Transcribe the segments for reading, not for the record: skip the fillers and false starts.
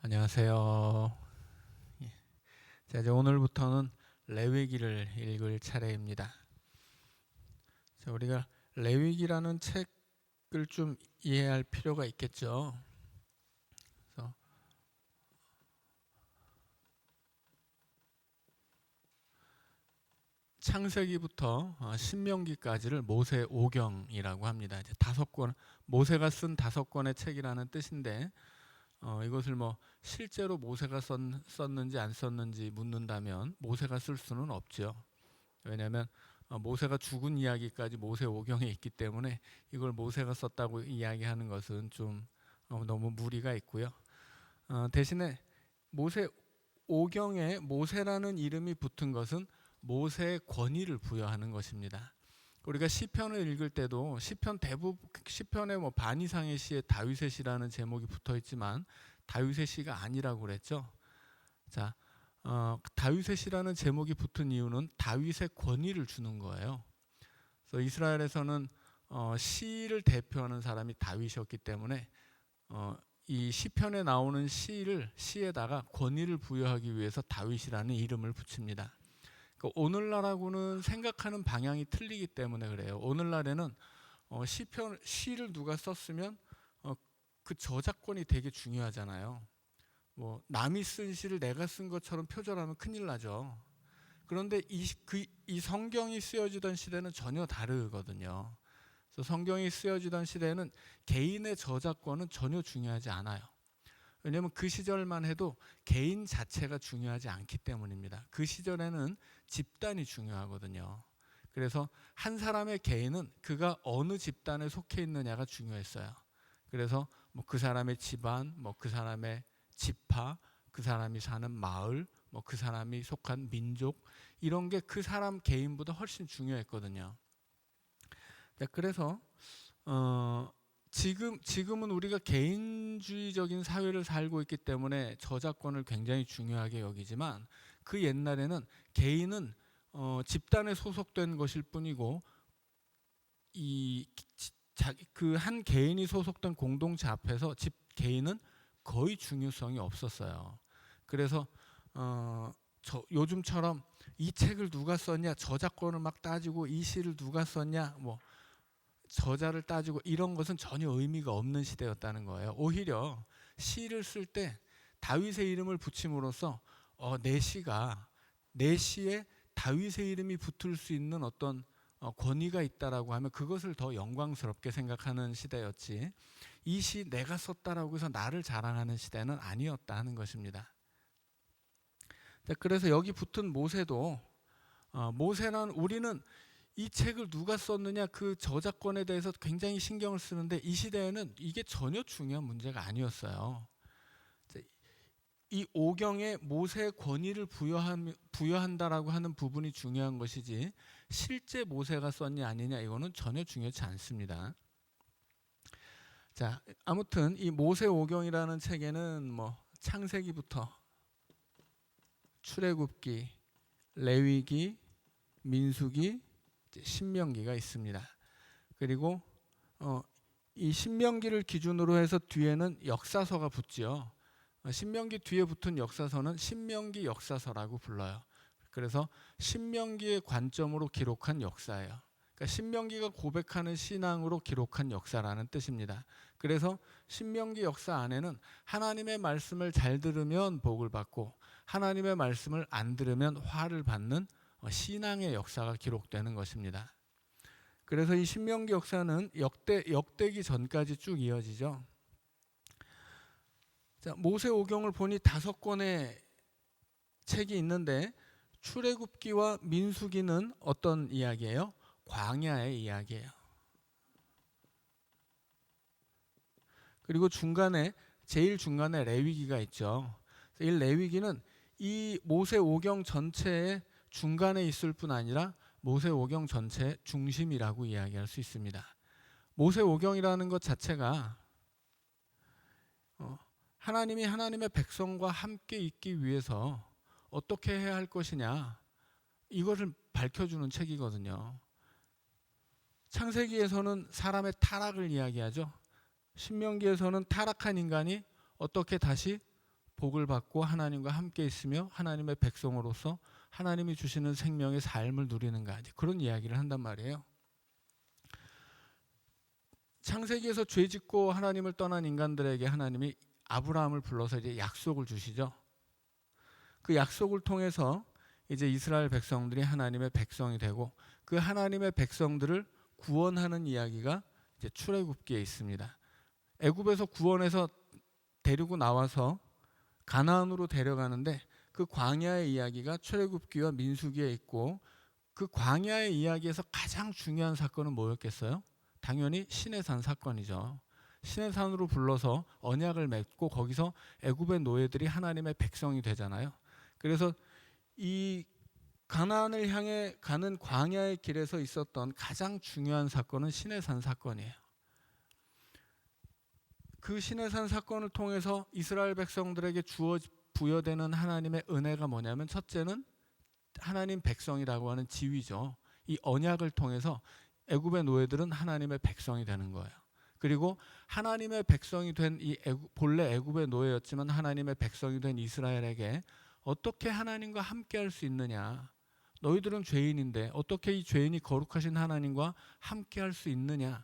안녕하세요. 예. 자, 이제 오늘부터는 레위기를 읽을 차례입니다. 자, 우리가 레위기라는 책을 좀 이해할 필요가 있겠죠. 그래서 창세기부터 신명기까지를 모세 오경이라고 합니다. 이제 다섯 권, 모세가 쓴 5권의 책이라는 뜻인데 이것을 뭐 실제로 모세가 썼는지 안 썼는지 묻는다면 모세가 쓸 수는 없죠. 왜냐하면 모세가 죽은 이야기까지 모세 오경에 있기 때문에 이걸 모세가 썼다고 이야기하는 것은 좀 너무 무리가 있고요. 대신에 모세 오경에 모세라는 이름이 붙은 것은 모세의 권위를 부여하는 것입니다. 우리가 시편을 읽을 때도 시편 대부분 시편의 반 이상의 시에 다윗의 시라는 제목이 붙어 있지만 다윗의 시가 아니라고 그랬죠. 자, 다윗의 시라는 제목이 붙은 이유는 다윗의 권위를 주는 거예요. 그래서 이스라엘에서는 시를 대표하는 사람이 다윗이었기 때문에 이 시편에 나오는 시에다가 권위를 부여하기 위해서 다윗이라는 이름을 붙입니다. 그러니까 오늘날하고는 생각하는 방향이 틀리기 때문에 그래요. 오늘날에는 시를 누가 썼으면 그 저작권이 되게 중요하잖아요. 뭐 남이 쓴 시를 내가 쓴 것처럼 표절하면 큰일 나죠. 그런데 이 성경이 쓰여지던 시대는 전혀 다르거든요. 그래서 성경이 쓰여지던 시대에는 개인의 저작권은 전혀 중요하지 않아요. 왜냐하면 그 시절만 해도 개인 자체가 중요하지 않기 때문입니다. 그 시절에는 집단이 중요하거든요. 그래서 한 사람의 개인은 그가 어느 집단에 속해 있느냐가 중요했어요. 그래서 뭐 그 사람의 집안, 뭐 그 사람의 지파, 그 사람이 사는 마을, 뭐 그 사람이 속한 민족, 이런 게 그 사람 개인보다 훨씬 중요했거든요. 그래서 지금은 우리가 개인주의적인 사회를 살고 있기 때문에 저작권을 굉장히 중요하게 여기지만 그 옛날에는 개인은 집단에 소속된 것일 뿐이고 그 한 개인이 소속된 공동체 앞에서 개인은 거의 중요성이 없었어요. 그래서 요즘처럼 이 책을 누가 썼냐, 저작권을 막 따지고 이 시를 누가 썼냐, 뭐 저자를 따지고 이런 것은 전혀 의미가 없는 시대였다는 거예요. 오히려 시를 쓸 때 다윗의 이름을 붙임으로써 내 시에 다윗의 이름이 붙을 수 있는 어떤 권위가 있다라고 하면 그것을 더 영광스럽게 생각하는 시대였지, 이 시 내가 썼다라고 해서 나를 자랑하는 시대는 아니었다 하는 것입니다. 그래서 여기 붙은 모세도 모세는 우리는 이 책을 누가 썼느냐 그 저작권에 대해서 굉장히 신경을 쓰는데 이 시대에는 이게 전혀 중요한 문제가 아니었어요. 이 오경에 모세의 권위를 부여한다라고 하는 부분이 중요한 것이지 실제 모세가 썼냐 아니냐 이거는 전혀 중요치 않습니다. 자, 아무튼 이 모세 오경이라는 책에는 뭐 창세기부터 출애굽기, 레위기, 민수기, 신명기가 있습니다. 그리고 이 신명기를 기준으로 해서 뒤에는 역사서가 붙지요. 신명기 뒤에 붙은 역사서는 신명기 역사서라고 불러요. 그래서 신명기의 관점으로 기록한 역사예요. 그러니까 신명기가 고백하는 신앙으로 기록한 역사라는 뜻입니다. 그래서 신명기 역사 안에는 하나님의 말씀을 잘 들으면 복을 받고 하나님의 말씀을 안 들으면 화를 받는 신앙의 역사가 기록되는 것입니다. 그래서 이 신명기 역사는 역대기 전까지 쭉 이어지죠. 자, 모세 오경을 보니 5권의 책이 있는데 출애굽기와 민수기는 어떤 이야기예요? 광야의 이야기예요. 그리고 제일 중간에 레위기가 있죠. 이 레위기는 이 모세 오경 전체의 중간에 있을 뿐 아니라 모세 오경 전체의 중심이라고 이야기할 수 있습니다. 모세 오경이라는 것 자체가 하나님이 하나님의 백성과 함께 있기 위해서 어떻게 해야 할 것이냐 이것을 밝혀주는 책이거든요. 창세기에서는 사람의 타락을 이야기하죠. 신명기에서는 타락한 인간이 어떻게 다시 복을 받고 하나님과 함께 있으며 하나님의 백성으로서 하나님이 주시는 생명의 삶을 누리는가, 그런 이야기를 한단 말이에요. 창세기에서 죄 짓고 하나님을 떠난 인간들에게 하나님이 아브라함을 불러서 이제 약속을 주시죠. 그 약속을 통해서 이제 이스라엘 백성들이 하나님의 백성이 되고 그 하나님의 백성들을 구원하는 이야기가 이제 출애굽기에 있습니다. 애굽에서 구원해서 데리고 나와서 가나안으로 데려가는데 그 광야의 이야기가 출애굽기와 민수기에 있고, 그 광야의 이야기에서 가장 중요한 사건은 뭐였겠어요? 당연히 시내산 사건이죠. 시내산으로 불러서 언약을 맺고 거기서 애굽의 노예들이 하나님의 백성이 되잖아요. 그래서 이 가나안을 향해 가는 광야의 길에서 있었던 가장 중요한 사건은 시내산 사건이에요. 그 시내산 사건을 통해서 이스라엘 백성들에게 부여되는 하나님의 은혜가 뭐냐면, 첫째는 하나님 백성이라고 하는 지위죠. 이 언약을 통해서 애굽의 노예들은 하나님의 백성이 되는 거예요. 그리고 하나님의 백성이 된 이 본래 애굽의 노예였지만 하나님의 백성이 된 이스라엘에게 어떻게 하나님과 함께 할 수 있느냐, 너희들은 죄인인데 어떻게 이 죄인이 거룩하신 하나님과 함께 할 수 있느냐,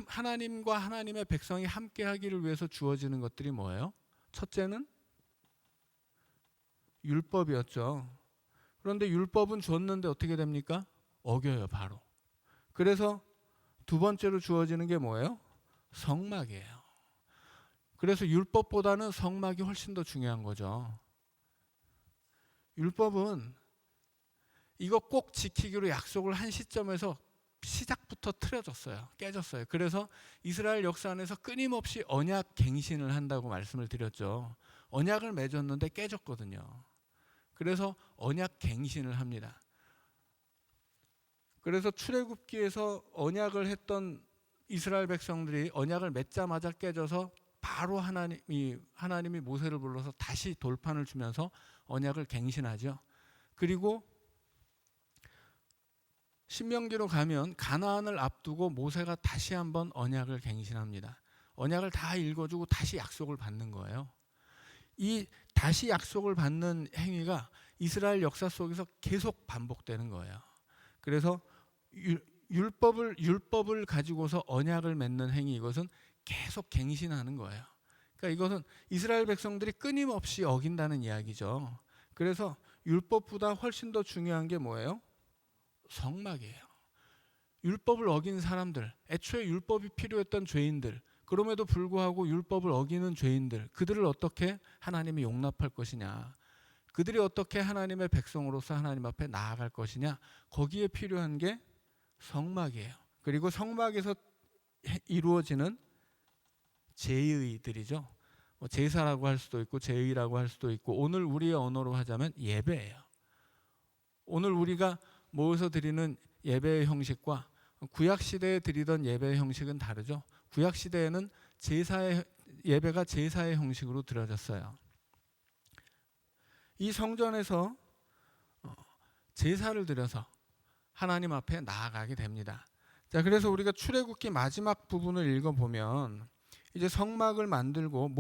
하나님과 하나님의 백성이 함께 하기를 위해서 주어지는 것들이 뭐예요? 첫째는 율법이었죠. 그런데 율법은 줬는데 어떻게 됩니까? 어겨요, 바로. 그래서 두 번째로 주어지는 게 뭐예요? 성막이에요. 그래서 율법보다는 성막이 훨씬 더 중요한 거죠. 율법은 이거 꼭 지키기로 약속을 한 시점에서 시작부터 틀어졌어요. 깨졌어요. 그래서 이스라엘 역사 안에서 끊임없이 언약 갱신을 한다고 말씀을 드렸죠. 언약을 맺었는데 깨졌거든요. 그래서 언약 갱신을 합니다. 그래서 출애굽기에서 언약을 했던 이스라엘 백성들이 언약을 맺자마자 깨져서 바로 하나님이 모세를 불러서 다시 돌판을 주면서 언약을 갱신하죠. 그리고 신명기로 가면 가나안을 앞두고 모세가 다시 한번 언약을 갱신합니다. 언약을 다 읽어주고 다시 약속을 받는 거예요. 이 다시 약속을 받는 행위가 이스라엘 역사 속에서 계속 반복되는 거예요. 그래서 율법을 가지고서 언약을 맺는 행위, 이것은 계속 갱신하는 거예요. 그러니까 이것은 이스라엘 백성들이 끊임없이 어긴다는 이야기죠. 그래서 율법보다 훨씬 더 중요한 게 뭐예요? 성막이에요. 율법을 어긴 사람들, 애초에 율법이 필요했던 죄인들, 그럼에도 불구하고 율법을 어기는 죄인들, 그들을 어떻게 하나님이 용납할 것이냐, 그들이 어떻게 하나님의 백성으로서 하나님 앞에 나아갈 것이냐, 거기에 필요한 게 성막이에요. 그리고 성막에서 이루어지는 제의들이죠. 제사라고 할 수도 있고 제의라고 할 수도 있고, 오늘 우리의 언어로 하자면 예배예요. 오늘 우리가 모여서 드리는 예배의 형식과 구약시대에 드리던 예배의 형식은 다르죠. 구약시대에는 예배가 제사의 형식으로 드려졌어요. 이 성전에서 제사를 드려서 하나님 앞에 나아가게 됩니다. 자, 그래서 우리가 출애굽기 마지막 부분을 읽어보면 이제 성막을 만들고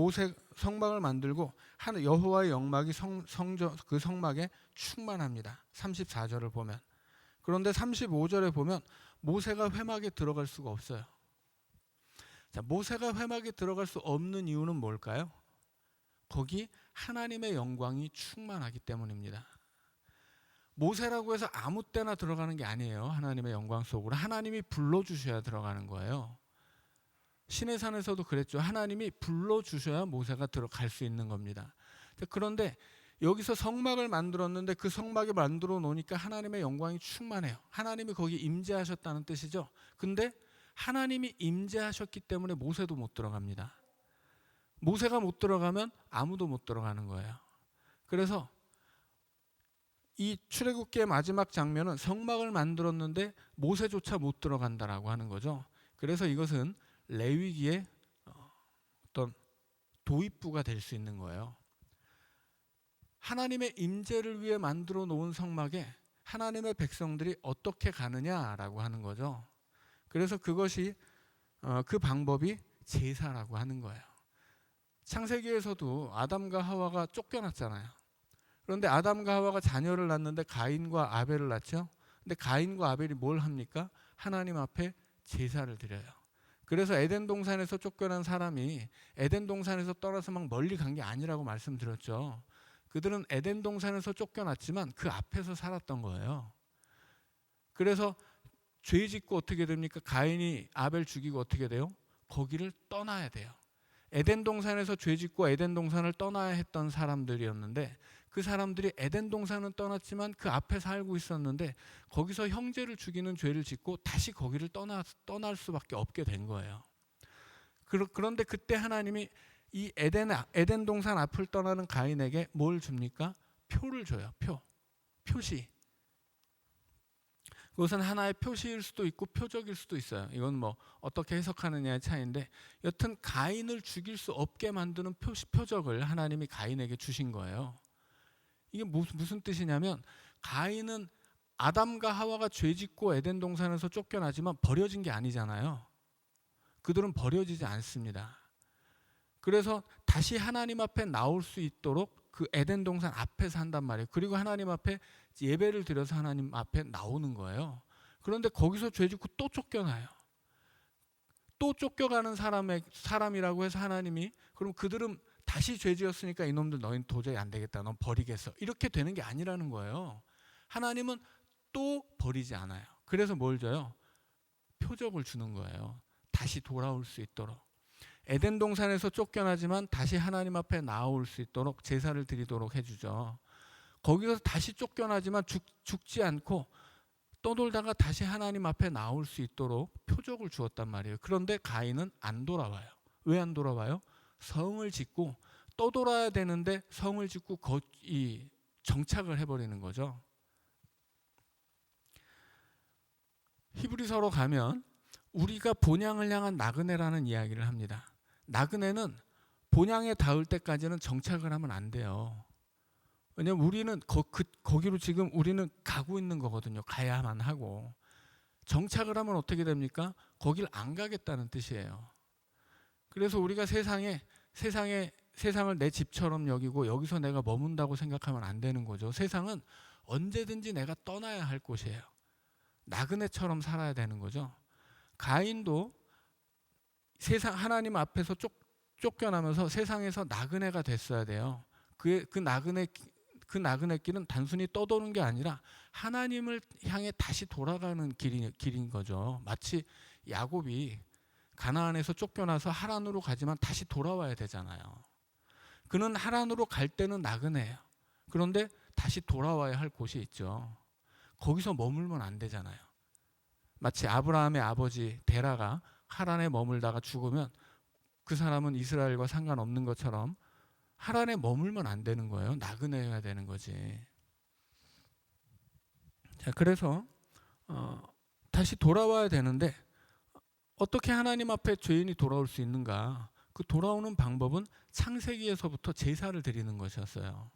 여호와의 영광이 그 성막에 충만합니다. 34절을 보면. 그런데 35절에 보면 모세가 회막에 들어갈 수가 없어요. 자, 모세가 회막에 들어갈 수 없는 이유는 뭘까요? 거기 하나님의 영광이 충만하기 때문입니다. 모세라고 해서 아무 때나 들어가는 게 아니에요. 하나님의 영광 속으로 하나님이 불러주셔야 들어가는 거예요. 시내산에서도 그랬죠. 하나님이 불러주셔야 모세가 들어갈 수 있는 겁니다. 그런데 여기서 성막을 만들었는데 그 성막을 만들어 놓으니까 하나님의 영광이 충만해요. 하나님이 거기 임재하셨다는 뜻이죠. 근데 하나님이 임재하셨기 때문에 모세도 못 들어갑니다. 모세가 못 들어가면 아무도 못 들어가는 거예요. 그래서 이 출애굽기의 마지막 장면은 성막을 만들었는데 모세조차 못 들어간다라고 하는 거죠. 그래서 이것은 레위기의 어떤 도입부가 될 수 있는 거예요. 하나님의 임재를 위해 만들어 놓은 성막에 하나님의 백성들이 어떻게 가느냐라고 하는 거죠. 그래서 그것이 그 방법이 제사라고 하는 거예요. 창세기에서도 아담과 하와가 쫓겨났잖아요. 그런데 아담과 하와가 자녀를 낳는데 가인과 아벨을 낳죠. 근데 가인과 아벨이 뭘 합니까? 하나님 앞에 제사를 드려요. 그래서 에덴 동산에서 쫓겨난 사람이 에덴 동산에서 떠나서 막 멀리 간 게 아니라고 말씀드렸죠. 그들은 에덴 동산에서 쫓겨났지만 그 앞에서 살았던 거예요. 그래서 죄 짓고 어떻게 됩니까? 가인이 아벨 죽이고 어떻게 돼요? 거기를 떠나야 돼요. 에덴 동산에서 죄 짓고 에덴 동산을 떠나야 했던 사람들이었는데 그 사람들이 에덴 동산은 떠났지만 그 앞에 살고 있었는데 거기서 형제를 죽이는 죄를 짓고 다시 거기를 떠날 수밖에 없게 된 거예요. 그런데 그때 하나님이 이 에덴 동산 앞을 떠나는 가인에게 뭘 줍니까? 표를 줘요. 표시. 그것은 하나의 표시일 수도 있고 표적일 수도 있어요. 이건 뭐 어떻게 해석하느냐의 차이인데 여튼 가인을 죽일 수 없게 만드는 표적을 하나님이 가인에게 주신 거예요. 이게 무슨 뜻이냐면 가인은 아담과 하와가 죄짓고 에덴 동산에서 쫓겨나지만 버려진 게 아니잖아요. 그들은 버려지지 않습니다. 그래서 다시 하나님 앞에 나올 수 있도록 그 에덴 동산 앞에서 한단 말이에요. 그리고 하나님 앞에 예배를 드려서 하나님 앞에 나오는 거예요. 그런데 거기서 죄짓고 또 쫓겨나요. 또 쫓겨가는 사람이라고 해서 하나님이 그럼 그들은 다시 죄지었으니까 이놈들 너희는 도저히 안 되겠다. 넌 버리겠어. 이렇게 되는 게 아니라는 거예요. 하나님은 또 버리지 않아요. 그래서 뭘 줘요? 표적을 주는 거예요. 다시 돌아올 수 있도록. 에덴 동산에서 쫓겨나지만 다시 하나님 앞에 나올 수 있도록 제사를 드리도록 해주죠. 거기서 다시 쫓겨나지만 죽지 않고 떠돌다가 다시 하나님 앞에 나올 수 있도록 표적을 주었단 말이에요. 그런데 가인은 안 돌아와요. 왜 안 돌아와요? 성을 짓고 떠돌아야 되는데 성을 짓고 정착을 해버리는 거죠. 히브리서로 가면 우리가 본향을 향한 나그네라는 이야기를 합니다. 나그네는 본향에 닿을 때까지는 정착을 하면 안 돼요. 왜냐면 우리는 거기로 지금 우리는 가고 있는 거거든요. 가야만 하고. 정착을 하면 어떻게 됩니까? 거길 안 가겠다는 뜻이에요. 그래서 우리가 세상을 내 집처럼 여기고 여기서 내가 머문다고 생각하면 안 되는 거죠. 세상은 언제든지 내가 떠나야 할 곳이에요. 나그네처럼 살아야 되는 거죠. 가인도 하나님 앞에서 쫓겨나면서 세상에서 나그네가 됐어야 돼요. 그 나그네 길은 단순히 떠도는 게 아니라 하나님을 향해 다시 돌아가는 길인 거죠. 마치 야곱이 가나안에서 쫓겨나서 하란으로 가지만 다시 돌아와야 되잖아요. 그는 하란으로 갈 때는 나그네예요. 그런데 다시 돌아와야 할 곳이 있죠. 거기서 머물면 안 되잖아요. 마치 아브라함의 아버지 데라가 하란에 머물다가 죽으면 그 사람은 이스라엘과 상관없는 것처럼 하란에 머물면 안 되는 거예요. 나그네여야 되는 거지. 자, 그래서 다시 돌아와야 되는데 어떻게 하나님 앞에 죄인이 돌아올 수 있는가? 그 돌아오는 방법은 창세기에서부터 제사를 드리는 것이었어요.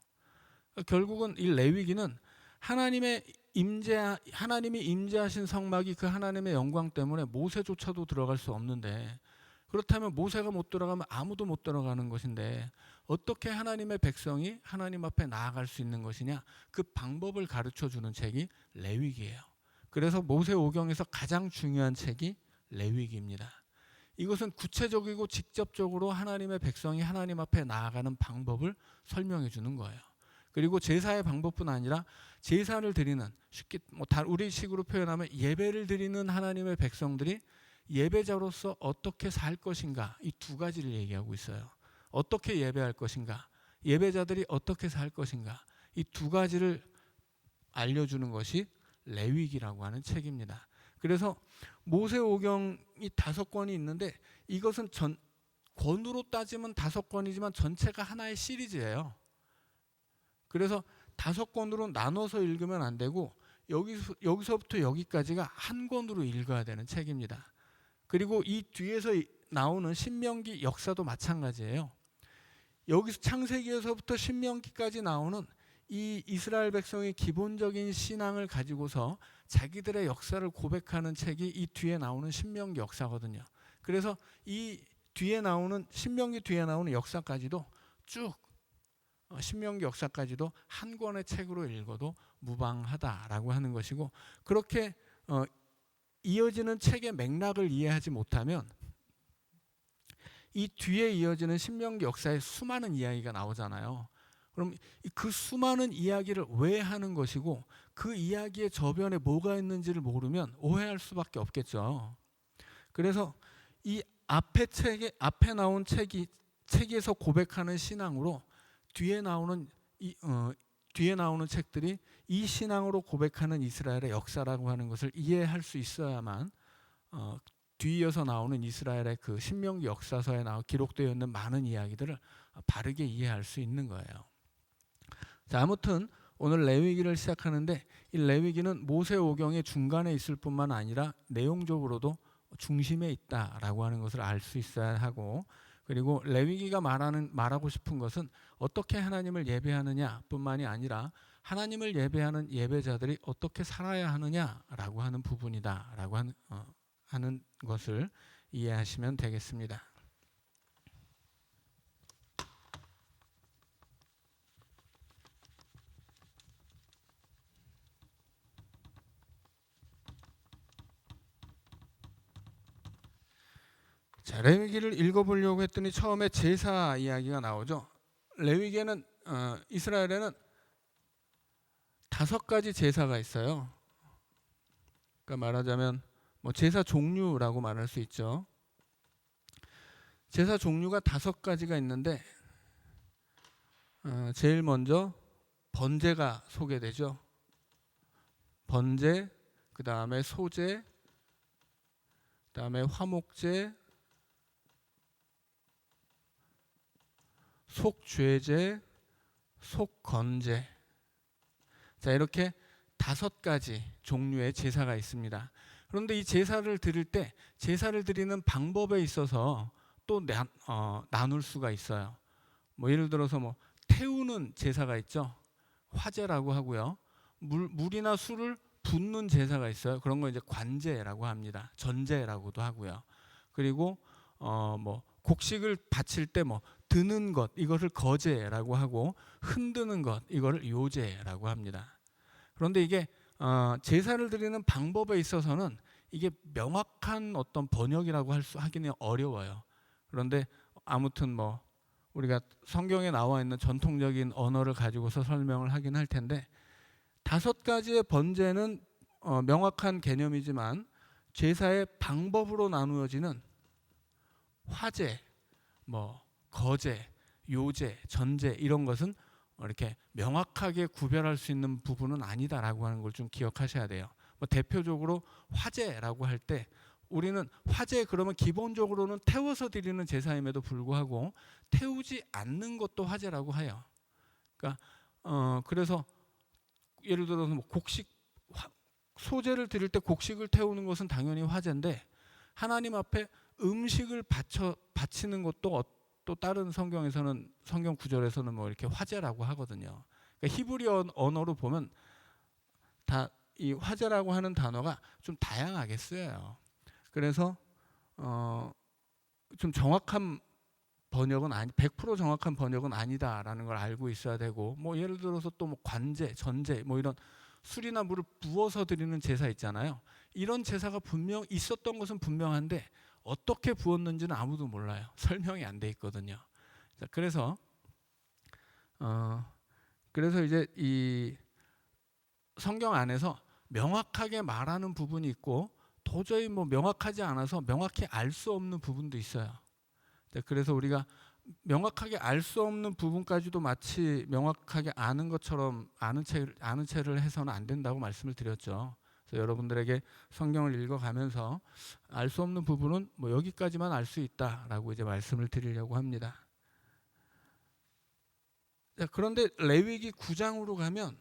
결국은 이 레위기는 하나님이 임재하신 성막이 그 하나님의 영광 때문에 모세조차도 들어갈 수 없는데 그렇다면 모세가 못 들어가면 아무도 못 들어가는 것인데 어떻게 하나님의 백성이 하나님 앞에 나아갈 수 있는 것이냐? 그 방법을 가르쳐주는 책이 레위기예요. 그래서 모세오경에서 가장 중요한 책이 레위기입니다. 이것은 구체적이고 직접적으로 하나님의 백성이 하나님 앞에 나아가는 방법을 설명해 주는 거예요. 그리고 제사의 방법뿐 아니라 제사를 드리는 쉽게 우리식으로 표현하면 예배를 드리는 하나님의 백성들이 예배자로서 어떻게 살 것인가 이 두 가지를 얘기하고 있어요. 어떻게 예배할 것인가, 예배자들이 어떻게 살 것인가 이 두 가지를 알려주는 것이 레위기라고 하는 책입니다. 그래서 모세오경이 5권이 있는데 이것은 권으로 따지면 5권이지만 전체가 하나의 시리즈예요. 그래서 5권으로 나눠서 읽으면 안 되고 여기서부터 여기까지가 한 권으로 읽어야 되는 책입니다. 그리고 이 뒤에서 나오는 신명기 역사도 마찬가지예요. 여기서 창세기에서부터 신명기까지 나오는 이 이스라엘 백성의 기본적인 신앙을 가지고서 자기들의 역사를 고백하는 책이 이 뒤에 나오는 신명기 역사거든요. 그래서 이 뒤에 나오는 신명기 뒤에 나오는 역사까지도 쭉 신명기 역사까지도 한 권의 책으로 읽어도 무방하다라고 하는 것이고, 그렇게 이어지는 책의 맥락을 이해하지 못하면 이 뒤에 이어지는 신명기 역사에 수많은 이야기가 나오잖아요. 그럼 그 수많은 이야기를 왜 하는 것이고 그 이야기의 저변에 뭐가 있는지를 모르면 오해할 수밖에 없겠죠. 그래서 이 앞에 나온 책에서 고백하는 신앙으로 뒤에 나오는 책들이 이 신앙으로 고백하는 이스라엘의 역사라고 하는 것을 이해할 수 있어야만 뒤이어서 나오는 이스라엘의 그 신명기 역사서에 기록되어 있는 많은 이야기들을 바르게 이해할 수 있는 거예요. 자, 아무튼 오늘 레위기를 시작하는데 이 레위기는 모세오경의 중간에 있을 뿐만 아니라 내용적으로도 중심에 있다라고 하는 것을 알 수 있어야 하고, 그리고 레위기가 말하고 싶은 것은 어떻게 하나님을 예배하느냐 뿐만이 아니라 하나님을 예배하는 예배자들이 어떻게 살아야 하느냐라고 하는 부분이다라고 하는 것을 이해하시면 되겠습니다. 자, 레위기를 읽어보려고 했더니 처음에 제사 이야기가 나오죠. 레위기에는 이스라엘에는 5가지 제사가 있어요. 그러니까 말하자면 뭐 제사 종류라고 말할 수 있죠. 제사 종류가 5가지가 있는데 제일 먼저 번제가 소개되죠. 번제, 그 다음에 소제, 그 다음에 화목제, 속죄제, 속건제. 자, 이렇게 5가지 종류의 제사가 있습니다. 그런데 이 제사를 드릴 때 제사를 드리는 방법에 있어서 또 나눌 수가 있어요. 뭐 예를 들어서 뭐 태우는 제사가 있죠. 화제라고 하고요. 물이나 술을 붓는 제사가 있어요. 그런 거 이제 관제라고 합니다. 전제라고도 하고요. 그리고 뭐 곡식을 바칠 때 뭐 드는 것 이것을 거제라고 하고, 흔드는 것 이거를 요제라고 합니다. 그런데 이게 제사를 드리는 방법에 있어서는 이게 명확한 어떤 번역이라고 하기는 어려워요. 그런데 아무튼 뭐 우리가 성경에 나와 있는 전통적인 언어를 가지고서 설명을 하긴 할 텐데, 5가지의 번제는 명확한 개념이지만 제사의 방법으로 나누어지는 화제, 뭐 거제, 요제, 전제 이런 것은 이렇게 명확하게 구별할 수 있는 부분은 아니다라고 하는 걸 좀 기억하셔야 돼요. 뭐 대표적으로 화제라고 할 때 우리는 화제 그러면 기본적으로는 태워서 드리는 제사임에도 불구하고 태우지 않는 것도 화제라고 해요. 그러니까 그래서 예를 들어서 뭐 소제를 드릴 때 곡식을 태우는 것은 당연히 화제인데 하나님 앞에 음식을 바치는 것도 또 다른 성경에서는, 성경 구절에서는 뭐 이렇게 화제라고 하거든요. 그러니까 히브리 언어로 보면 다 이 화제라고 하는 단어가 좀 다양하게 쓰여요. 그래서 좀 정확한 번역은 100% 정확한 번역은 아니다라는 걸 알고 있어야 되고, 뭐 예를 들어서 또 뭐 관제, 전제 뭐 이런 술이나 물을 부어서 드리는 제사 있잖아요. 이런 제사가 분명 있었던 것은 분명한데 어떻게 부었는지는 아무도 몰라요. 설명이 안 돼 있거든요. 자, 그래서 이제 이 성경 안에서 명확하게 말하는 부분이 있고 도저히 뭐 명확하지 않아서 명확히 알 수 없는 부분도 있어요. 자, 그래서 우리가 명확하게 알 수 없는 부분까지도 마치 명확하게 아는 것처럼 아는 체를 해서는 안 된다고 말씀을 드렸죠. 그래서 여러분들에게 성경을 읽어가면서 알 수 없는 부분은 뭐 여기까지만 알 수 있다라고 이제 말씀을 드리려고 합니다. 자, 그런데 레위기 9장으로 가면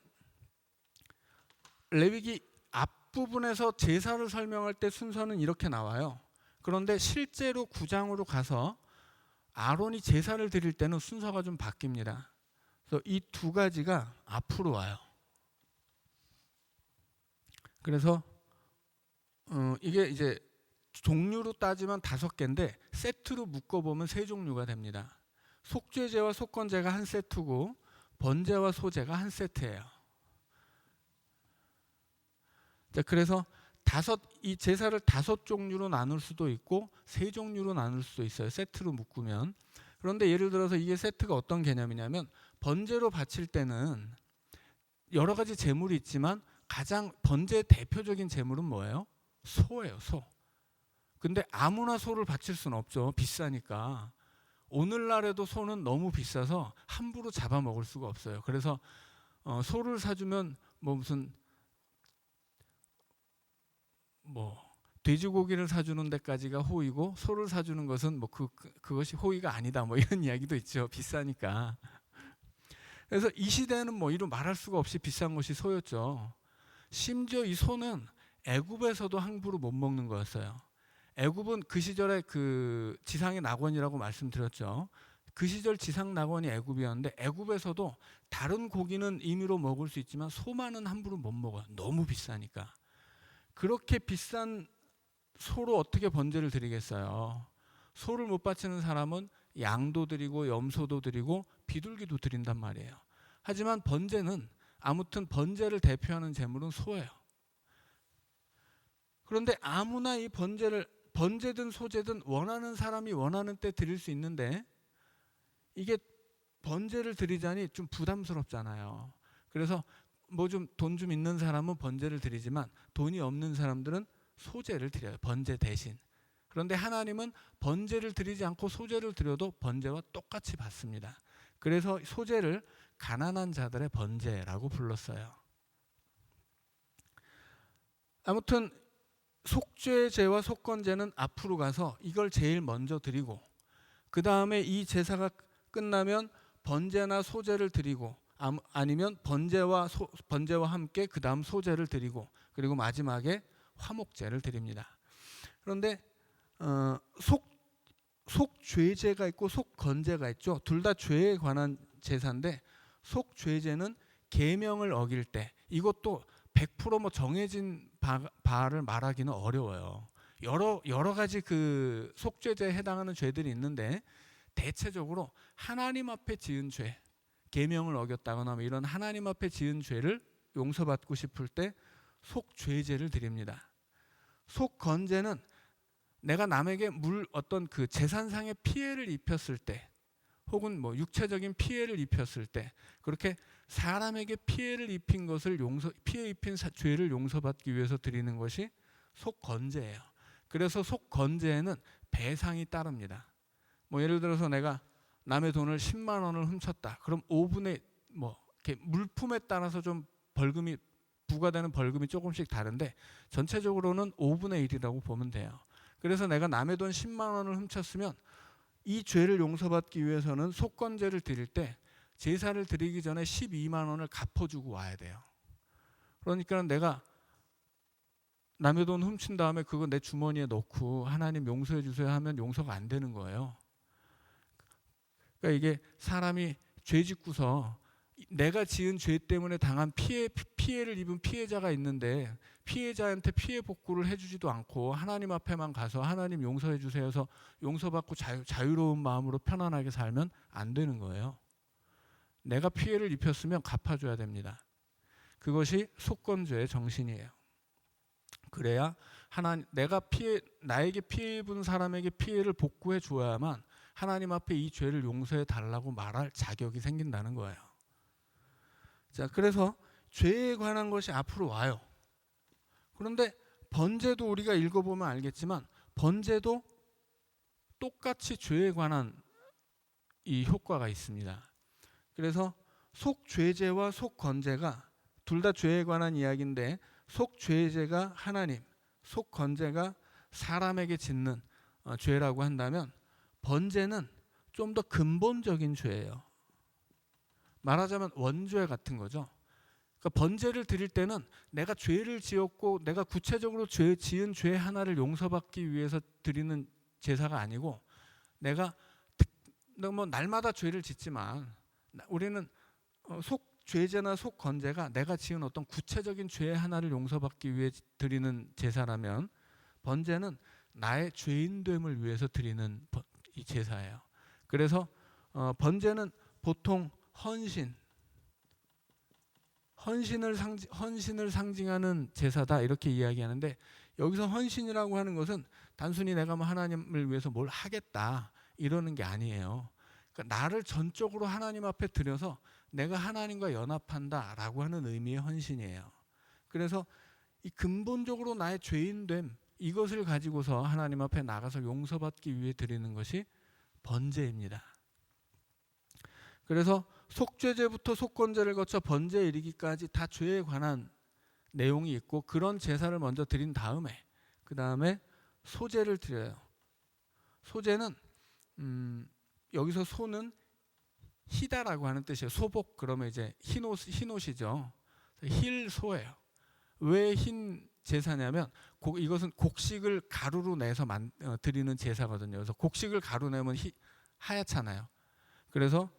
레위기 앞부분에서 제사를 설명할 때 순서는 이렇게 나와요. 그런데 실제로 9장으로 가서 아론이 제사를 드릴 때는 순서가 좀 바뀝니다. 그래서 이 2가지가 앞으로 와요. 그래서 이게 이제 종류로 따지면 5개인데 세트로 묶어보면 3종류가 됩니다. 속죄제와 속건제가 한 세트고 번제와 소제가 한 세트예요. 자, 그래서 이 제사를 5종류로 나눌 수도 있고 3종류로 나눌 수도 있어요. 세트로 묶으면. 그런데 예를 들어서 이게 세트가 어떤 개념이냐면 번제로 바칠 때는 여러 가지 제물이 있지만 가장 번제의 대표적인 제물은 뭐예요? 소예요. 소. 근데 아무나 소를 바칠 수는 없죠. 비싸니까. 오늘날에도 소는 너무 비싸서 함부로 잡아먹을 수가 없어요. 그래서 소를 사주면 무슨 돼지고기를 사주는 데까지가 호의고 소를 사주는 것은 그것이 호의가 아니다 이런 이야기도 있죠. 비싸니까. 그래서 이 시대에는 이루 말할 수가 없이 비싼 것이 소였죠. 심지어 이 소는 애굽에서도 함부로 못 먹는 거였어요. 애굽은 그 시절에 그 지상의 낙원이라고 말씀드렸죠. 그 시절 지상 낙원이 애굽이었는데 애굽에서도 다른 고기는 임의로 먹을 수 있지만 소만은 함부로 못 먹어요. 너무 비싸니까. 그렇게 비싼 소로 어떻게 번제를 드리겠어요? 소를 못 바치는 사람은 양도 드리고 염소도 드리고 비둘기도 드린단 말이에요. 하지만 번제는 아무튼 번제를 대표하는 제물은 소예요. 그런데 아무나 이 번제든 소제든 원하는 사람이 원하는 때 드릴 수 있는데 이게 번제를 드리자니 좀 부담스럽잖아요. 그래서 돈 좀 있는 사람은 번제를 드리지만 돈이 없는 사람들은 소제를 드려요. 번제 대신. 그런데 하나님은 번제를 드리지 않고 소제를 드려도 번제와 똑같이 받습니다. 그래서 소제를 가난한 자들의 번제라고 불렀어요. 아무튼 속죄제와 속건제는 앞으로 가서 이걸 제일 먼저 드리고 그 다음에 이 제사가 끝나면 번제나 소제를 드리고 아니면 번제와 함께 그 다음 소제를 드리고 그리고 마지막에 화목제를 드립니다. 그런데 속죄제가 있고 속건제가 있죠. 둘 다 죄에 관한 제사인데 속죄제는 계명을 어길 때 이것도 100% 정해진 바를 말하기는 어려워요. 여러 가지 그 속죄제에 해당하는 죄들이 있는데 대체적으로 하나님 앞에 지은 죄, 계명을 어겼다거나 이런 하나님 앞에 지은 죄를 용서받고 싶을 때 속죄제를 드립니다. 속건제는 내가 남에게 어떤 그 재산상의 피해를 입혔을 때 혹은 육체적인 피해를 입혔을 때 그렇게 사람에게 피해를 입힌 피해 입힌 죄를 용서받기 위해서 드리는 것이 속건제예요. 그래서 속건제에는 배상이 따릅니다. 예를 들어서 내가 남의 돈을 10만 원을 훔쳤다. 그럼 5분의 이렇게 물품에 따라서 좀 부과되는 벌금이 조금씩 다른데 전체적으로는 5분의 1이라고 보면 돼요. 그래서 내가 남의 돈 10만 원을 훔쳤으면 이 죄를 용서받기 위해서는 속건제를 드릴 때 제사를 드리기 전에 12만 원을 갚아주고 와야 돼요. 그러니까 내가 남의 돈 훔친 다음에 그거 내 주머니에 넣고 하나님 용서해 주세요 하면 용서가 안 되는 거예요. 그러니까 이게 사람이 죄 짓고서 내가 지은 죄 때문에 당한 피해를 입은 피해자가 있는데 피해자한테 피해 복구를 해주지도 않고 하나님 앞에만 가서 하나님 용서해 주세요 해서 용서받고 자유로운 마음으로 편안하게 살면 안 되는 거예요. 내가 피해를 입혔으면 갚아줘야 됩니다. 그것이 속건제의 정신이에요. 그래야 나에게 피해 입은 사람에게 피해를 복구해 줘야만 하나님 앞에 이 죄를 용서해 달라고 말할 자격이 생긴다는 거예요. 자, 그래서 죄에 관한 것이 앞으로 와요. 그런데 번제도 우리가 읽어보면 알겠지만 번제도 똑같이 죄에 관한 이 효과가 있습니다. 그래서 속죄제와 속건제가 둘 다 죄에 관한 이야기인데 속죄제가 하나님, 속건제가 사람에게 짓는 죄라고 한다면 번제는 좀 더 근본적인 죄예요. 말하자면 원죄 같은 거죠. 그러니까 번제를 드릴 때는 내가 죄를 지었고 내가 구체적으로 지은 죄 하나를 용서받기 위해서 드리는 제사가 아니고 내가 날마다 죄를 짓지만 우리는 속죄제나 속건제가 내가 지은 어떤 구체적인 죄 하나를 용서받기 위해 드리는 제사라면 번제는 나의 죄인됨을 위해서 드리는 이 제사예요. 그래서 번제는 보통 헌신을 상징하는 제사다 이렇게 이야기하는데, 여기서 헌신이라고 하는 것은 단순히 내가 뭐 하나님을 위해서 뭘 하겠다 이러는 게 아니에요. 그러니까 나를 전적으로 하나님 앞에 드려서 내가 하나님과 연합한다라고 하는 의미의 헌신이에요. 그래서 이 근본적으로 나의 죄인됨, 이것을 가지고서 하나님 앞에 나가서 용서받기 위해 드리는 것이 번제입니다. 그래서 속죄제부터 속건제를 거쳐 번제에 이르기까지 다 죄에 관한 내용이 있고, 그런 제사를 먼저 드린 다음에 그 다음에 소제를 드려요. 소제는 여기서 소는 희다라고 하는 뜻이에요. 소복 그러면 이제 흰옷이죠. 힐소예요. 왜 흰 제사냐면 이것은 곡식을 가루로 내서 드리는 제사거든요. 그래서 곡식을 가루 내면 하얗잖아요. 그래서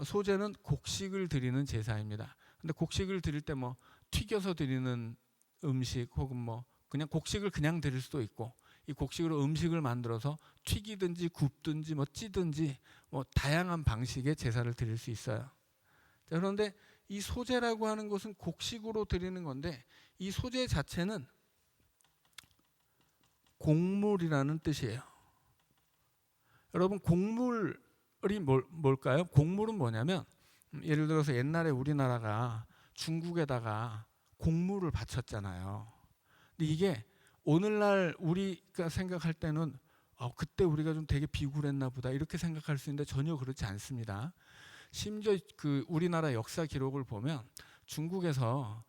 소제는 곡식을 드리는 제사입니다. 근데 곡식을 드릴 때 뭐 튀겨서 드리는 음식 혹은 뭐 그냥 곡식을 그냥 드릴 수도 있고, 이 곡식으로 음식을 만들어서 튀기든지 굽든지 뭐 찌든지 뭐 다양한 방식의 제사를 드릴 수 있어요. 자, 그런데 이 소제라고 하는 것은 곡식으로 드리는 건데, 이 소제 자체는 곡물이라는 뜻이에요. 여러분, 곡물이 뭘까요? 곡물은 뭐냐면, 예를 들어서 옛날에 우리나라가 중국에다가 곡물을 바쳤잖아요. 근데 이게 오늘날 우리가 생각할 때는 그때 우리가 좀 되게 비굴했나 보다 이렇게 생각할 수 있는데, 전혀 그렇지 않습니다. 심지어 그 우리나라 역사 기록을 보면 중국에서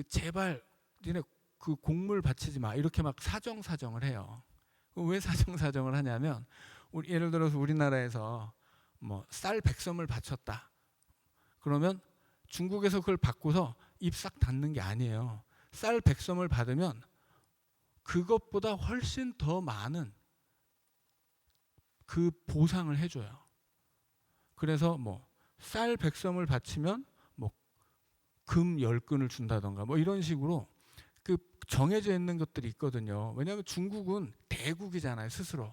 제발 니네 그 곡물 바치지 마 이렇게 막 사정을 해요. 왜 사정을 하냐면, 예를 들어서 우리나라에서 뭐 쌀 100섬을 바쳤다. 그러면 중국에서 그걸 받고서 입 싹 닫는 게 아니에요. 쌀 100섬을 받으면 그것보다 훨씬 더 많은 그 보상을 해줘요. 그래서 뭐 쌀 100섬을 바치면 뭐 금 10근을 준다던가 뭐 이런 식으로 그 정해져 있는 것들이 있거든요. 왜냐하면 중국은 대국이잖아요, 스스로.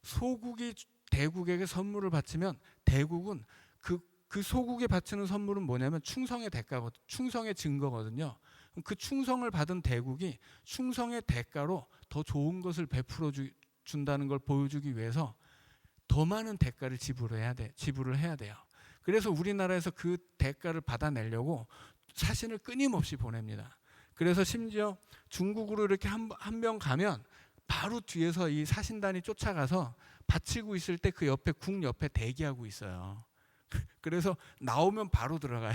소국이 대국에게 선물을 바치면 대국은 그 소국에 바치는 선물은 뭐냐면 충성의 대가거든, 충성의 증거거든요. 그 충성을 받은 대국이 충성의 대가로 더 좋은 것을 베풀어 준다는 걸 보여주기 위해서 더 많은 대가를 지불을 해야 돼요. 그래서 우리나라에서 그 대가를 받아내려고 사신을 끊임없이 보냅니다. 그래서 심지어 중국으로 이렇게 한 명 가면 바로 뒤에서 이 사신단이 쫓아가서 바치고 있을 때 그 옆에 국 옆에 대기하고 있어요. 그래서 나오면 바로 들어가요.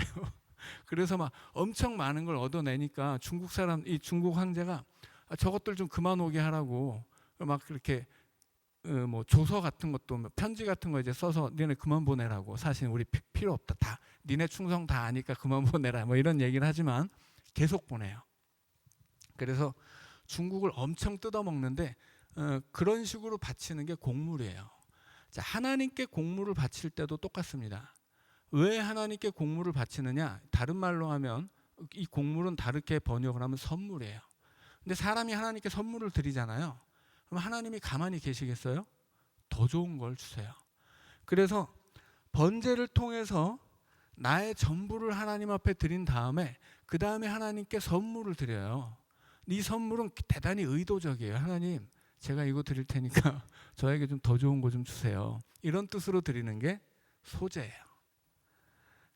그래서 막 엄청 많은 걸 얻어내니까 이 중국 황제가 저것들 좀 그만 오게 하라고 막 그렇게 뭐 조서 같은 것도 편지 같은 거 이제 써서 니네 그만 보내라고, 사실 우리 필요 없다, 다 니네 충성 다 아니까 그만 보내라 뭐 이런 얘기를 하지만 계속 보내요. 그래서 중국을 엄청 뜯어먹는데 그런 식으로 바치는 게 곡물이에요. 자, 하나님께 곡물을 바칠 때도 똑같습니다. 왜 하나님께 곡물을 바치느냐? 다른 말로 하면 이 곡물은 다르게 번역을 하면 선물이에요. 근데 사람이 하나님께 선물을 드리잖아요. 그럼 하나님이 가만히 계시겠어요? 더 좋은 걸 주세요. 그래서 번제를 통해서 나의 전부를 하나님 앞에 드린 다음에 그 다음에 하나님께 선물을 드려요. 이 선물은 대단히 의도적이에요. 하나님, 제가 이거 드릴 테니까 저에게 좀 더 좋은 거 좀 주세요. 이런 뜻으로 드리는 게 소제예요.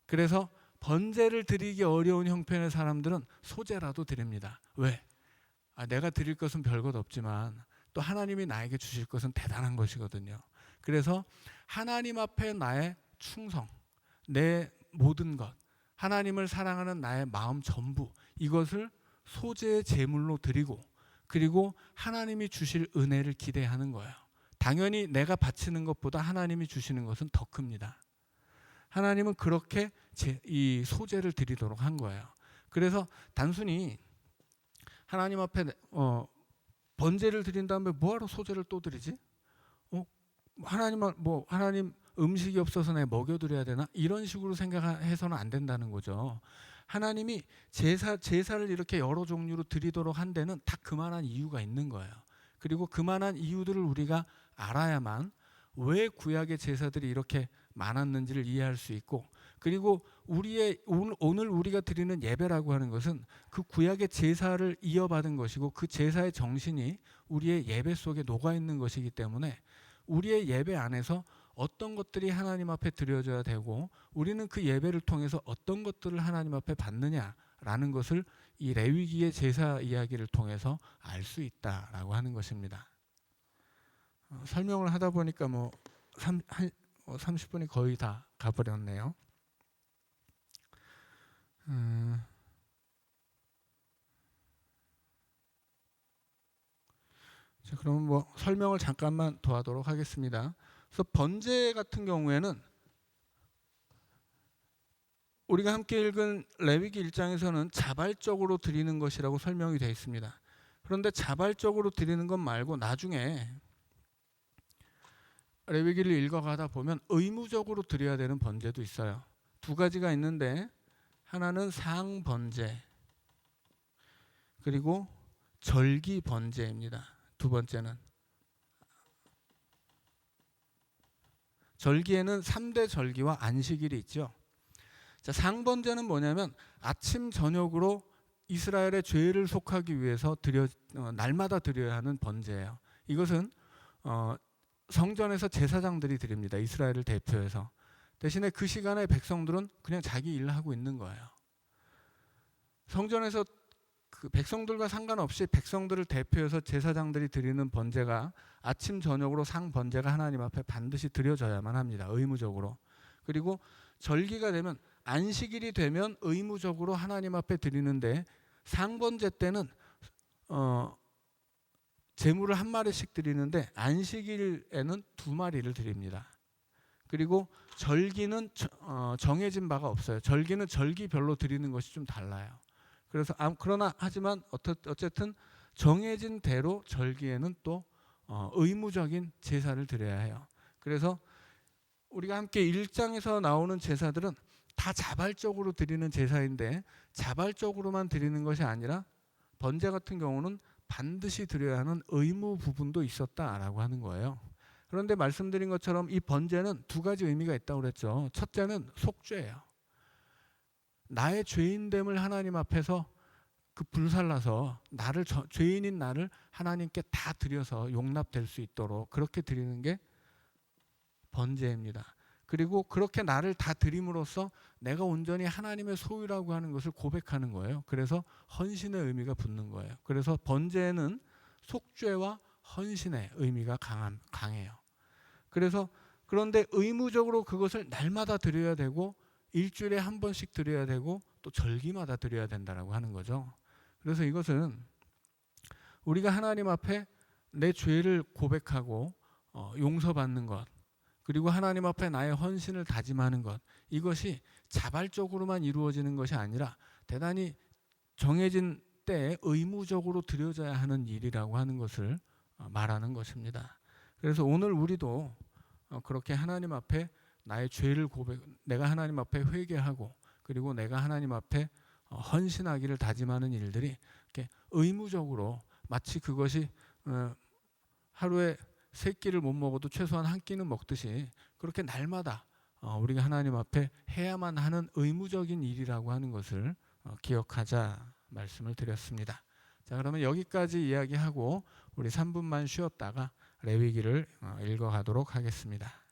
그래서 번제를 드리기 어려운 형편의 사람들은 소제라도 드립니다. 왜? 내가 드릴 것은 별것 없지만 또 하나님이 나에게 주실 것은 대단한 것이거든요. 그래서 하나님 앞에 나의 충성, 내 모든 것, 하나님을 사랑하는 나의 마음 전부, 이것을 소제의 제물로 드리고, 그리고 하나님이 주실 은혜를 기대하는 거예요. 당연히 내가 바치는 것보다 하나님이 주시는 것은 더 큽니다. 하나님은 그렇게 이 소제를 드리도록 한 거예요. 그래서 단순히 하나님 앞에 번제를 드린 다음에 뭐하러 소제를 또 드리지? 하나님 음식이 없어서 내가 먹여드려야 되나? 이런 식으로 생각해서는 안 된다는 거죠. 하나님이 제사를 이렇게 여러 종류로 드리도록 한 데는 다 그만한 이유가 있는 거예요. 그리고 그만한 이유들을 우리가 알아야만 왜 구약의 제사들이 이렇게 많았는지를 이해할 수 있고, 그리고 오늘 우리가 드리는 예배라고 하는 것은 그 구약의 제사를 이어받은 것이고 그 제사의 정신이 우리의 예배 속에 녹아 있는 것이기 때문에 우리의 예배 안에서 어떤 것들이 하나님 앞에 드려져야 되고 우리는 그 예배를 통해서 어떤 것들을 하나님 앞에 받느냐라는 것을 이 레위기의 제사 이야기를 통해서 알 수 있다라고 하는 것입니다. 설명을 하다 보니까 30분이 거의 다 가버렸네요. 자, 그럼 설명을 잠깐만 더 하도록 하겠습니다. 그래서 번제 같은 경우에는 우리가 함께 읽은 레위기 1장에서는 자발적으로 드리는 것이라고 설명이 되어 있습니다. 그런데 자발적으로 드리는 것 말고 나중에 레위기를 읽어가다 보면 의무적으로 드려야 되는 번제도 있어요. 두 가지가 있는데 하나는 상번제 그리고 절기 번제입니다. 두 번째는 절기에는 3대 절기와 안식일이 있죠. 자, 상번제는 뭐냐면 아침 저녁으로 이스라엘의 죄를 속하기 위해서 날마다 드려야 하는 번제예요. 이것은 성전에서 제사장들이 드립니다. 이스라엘을 대표해서. 대신에 그 시간에 백성들은 그냥 자기 일을 하고 있는 거예요. 성전에서 그 백성들과 상관없이 백성들을 대표해서 제사장들이 드리는 번제가 아침 저녁으로 상번제가 하나님 앞에 반드시 드려져야만 합니다. 의무적으로. 그리고 절기가 되면 안식일이 되면 의무적으로 하나님 앞에 드리는데 상번제 때는 제물을 한 마리씩 드리는데 안식일에는 2마리를 드립니다. 그리고 절기는 정해진 바가 없어요. 절기는 절기별로 드리는 것이 좀 달라요. 그래서 하지만 어쨌든 정해진 대로 절기에는 또 의무적인 제사를 드려야 해요. 그래서 우리가 함께 1장에서 나오는 제사들은 다 자발적으로 드리는 제사인데 자발적으로만 드리는 것이 아니라 번제 같은 경우는 반드시 드려야 하는 의무 부분도 있었다라고 하는 거예요. 그런데 말씀드린 것처럼 이 번제는 2가지 의미가 있다고 그랬죠. 첫째는 속죄예요. 나의 죄인됨을 하나님 앞에서 불살라서 죄인인 나를 하나님께 다 드려서 용납될 수 있도록 그렇게 드리는 게 번제입니다. 그리고 그렇게 나를 다 드림으로써 내가 온전히 하나님의 소유라고 하는 것을 고백하는 거예요. 그래서 헌신의 의미가 붙는 거예요. 그래서 번제는 속죄와 헌신의 의미가 강해요. 그런데 의무적으로 그것을 날마다 드려야 되고 일주일에 한 번씩 드려야 되고 또 절기마다 드려야 된다라고 하는 거죠. 그래서 이것은 우리가 하나님 앞에 내 죄를 고백하고 용서받는 것, 그리고 하나님 앞에 나의 헌신을 다짐하는 것, 이것이 자발적으로만 이루어지는 것이 아니라 대단히 정해진 때에 의무적으로 드려져야 하는 일이라고 하는 것을 말하는 것입니다. 그래서 오늘 우리도 그렇게 하나님 앞에 나의 죄를 내가 하나님 앞에 회개하고 그리고 내가 하나님 앞에 헌신하기를 다짐하는 일들이 이렇게 의무적으로 마치 그것이 하루에 3끼를 못 먹어도 최소한 한 끼는 먹듯이 그렇게 날마다 우리가 하나님 앞에 해야만 하는 의무적인 일이라고 하는 것을 기억하자 말씀을 드렸습니다. 자, 그러면 여기까지 이야기하고 우리 3분만 쉬었다가 레위기를 읽어가도록 하겠습니다.